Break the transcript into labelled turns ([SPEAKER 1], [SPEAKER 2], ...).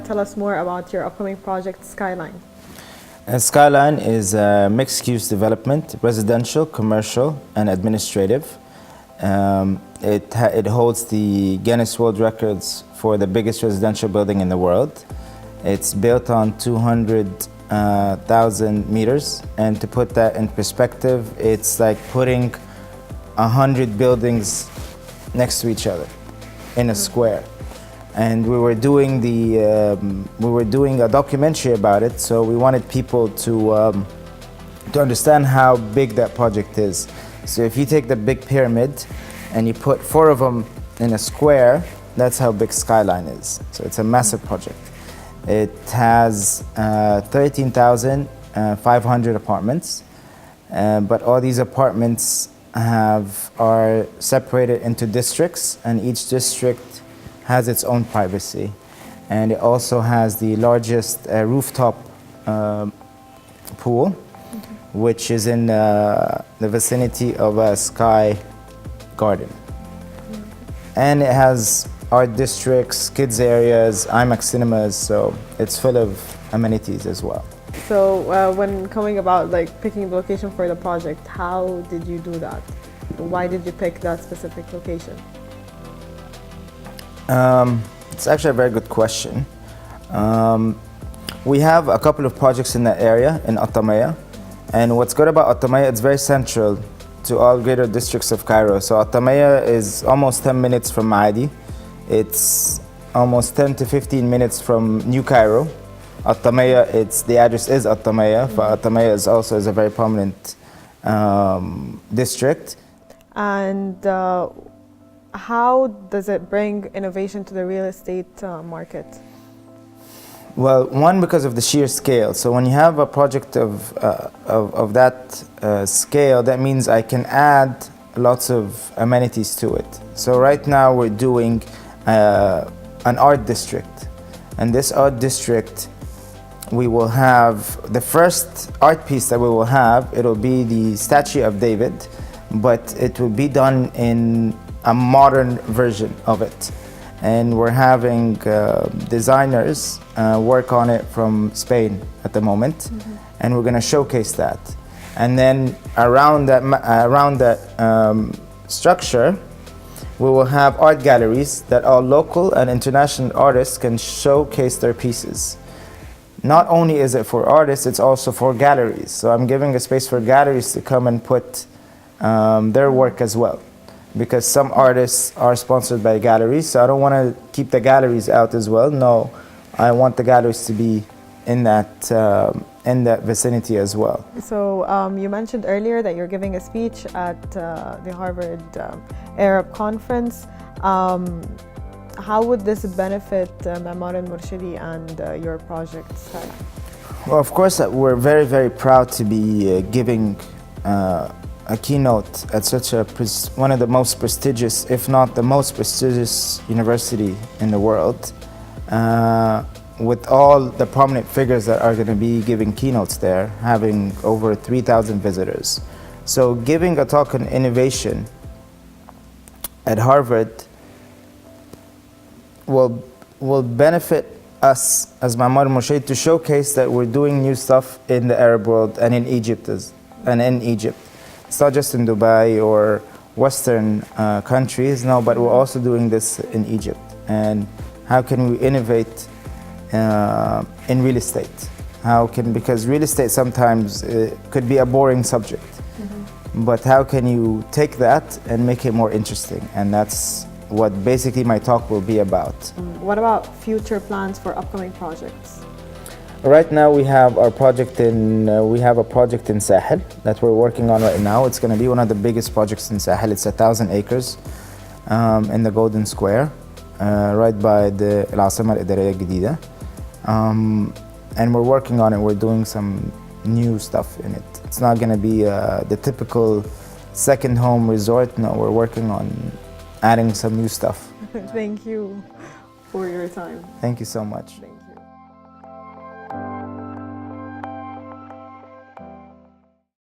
[SPEAKER 1] tell us more about your upcoming project, Skyline?
[SPEAKER 2] Skyline is a mixed-use development, residential, commercial, and administrative. It holds the Guinness World Records for the biggest residential building in the world. It's built on 200,000 meters, and to put that in perspective, it's like putting 100 buildings next to each other in a square. And we were doing a documentary about it, so we wanted people to understand how big that project is. So if you take the big pyramid and you put 4 of them in a square, that's how big Skyline is. So it's a massive project. It has 13,500 apartments, but all these apartments are separated into districts, and each district has its own privacy. And it also has the largest rooftop pool, which is in the vicinity of a sky garden. And it has art districts, kids areas, IMAX cinemas, so it's full of amenities as well.
[SPEAKER 1] So when coming about picking the location for the project, how did you do that? Why did you pick that specific location?
[SPEAKER 2] It's actually a very good question. We have a couple of projects in that area, in Katameya. And what's good about Katameya, it's very central to all greater districts of Cairo. So Katameya is almost 10 minutes from Maadi. It's almost 10 to 15 minutes from New Cairo. Katameya, the address is Katameya, but Katameya is also a very prominent district.
[SPEAKER 1] And how does it bring innovation to the real estate market?
[SPEAKER 2] Well, one, because of the sheer scale. So when you have a project of that scale, that means I can add lots of amenities to it. So right now we're doing an art district. And this art district, we will have the first art piece that we will have, it'll be the statue of David, but it will be done in a modern version of it. And we're having designers work on it from Spain at the moment, and we're going to showcase that. And then around that structure, we will have art galleries that all local and international artists can showcase their pieces. Not only is it for artists, it's also for galleries. So I'm giving a space for galleries to come and put their work as well, because some artists are sponsored by galleries, so I don't want to keep the galleries out as well. No, I want the galleries to be in that vicinity as well. So
[SPEAKER 1] you mentioned earlier that you're giving a speech at the Harvard Arab Conference. How would this benefit Memaar Al Morshedy and your project, Skyline?
[SPEAKER 2] Well, of course, we're very, very proud to be giving a keynote at such one of the most prestigious, if not the most prestigious university in the world, with all the prominent figures that are going to be giving keynotes there, having over 3,000 visitors. So giving a talk on innovation at Harvard will benefit us as Memaar Al Morshedy to showcase that we're doing new stuff in the Arab world and in Egypt. It's not just in Dubai or Western countries, no, but we're also doing this in Egypt. And how can we innovate in real estate? Because real estate sometimes could be a boring subject, but how can you take that and make it more interesting? And that's what basically my talk will be about.
[SPEAKER 1] What about future plans for upcoming projects?
[SPEAKER 2] Right now we have a project in Sahel that we're working on right now. It's going to be one of the biggest projects in Sahel. It's 1,000 acres in the Golden Square, right by the العاصمة الإدارية الجديدة. And we're working on it. We're doing some new stuff in it. It's not going to be the typical second home resort. No, we're working on adding some new stuff.
[SPEAKER 1] Thank you for your time.
[SPEAKER 2] Thank you so much.